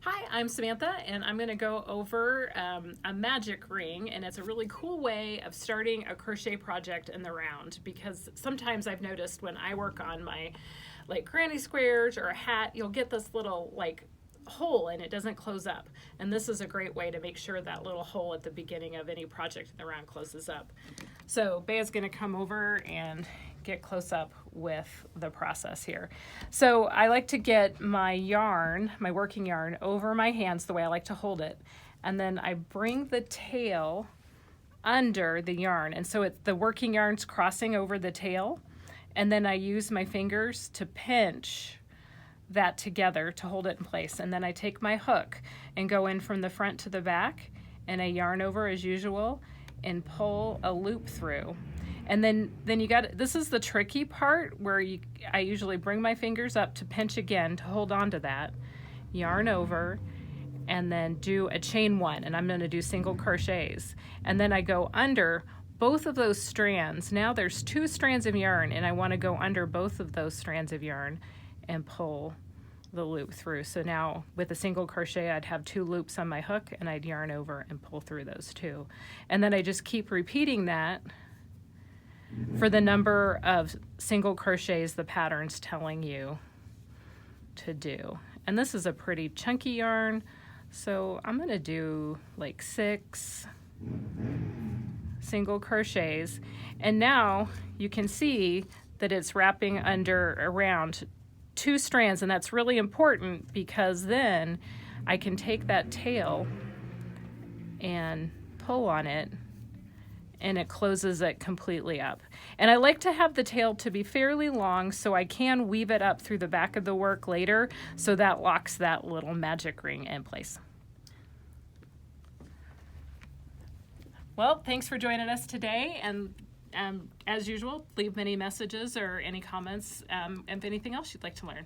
Hi, I'm Samantha, and I'm going to go over a magic ring, and it's a really cool way of starting a crochet project in the round, because sometimes I've noticed when I work on my granny squares or a hat, you'll get this little hole and it doesn't close up, and this is a great way to make sure that little hole at the beginning of any project in the round closes up. So Bea's going to come over and get close up with the process here. So I like to get my yarn, my working yarn, over my hands the way I like to hold it, and then I bring the tail under the yarn, and so the working yarn's crossing over the tail, and then I use my fingers to pinch that together to hold it in place, and then I take my hook and go in from the front to the back, and I yarn over as usual and pull a loop through. And then you got, this is the tricky part where I usually bring my fingers up to pinch again to hold on to that, yarn over, and then do a chain one, and I'm going to do single crochets, and then I go under both of those strands. Now there's 2 strands of yarn, and I want to go under both of those strands of yarn and pull the loop through. So now with a single crochet, I'd have 2 loops on my hook, and I'd yarn over and pull through those 2. And then I just keep repeating that for the number of single crochets the pattern's telling you to do. And this is a pretty chunky yarn, so I'm going to do like 6 single crochets. And now you can see that it's wrapping around 2 strands, and that's really important because then I can take that tail and pull on it, and it closes it completely up. And I like to have the tail to be fairly long so I can weave it up through the back of the work later, so that locks that little magic ring in place. Well, thanks for joining us today, and as usual, leave many messages or any comments, if anything else you'd like to learn.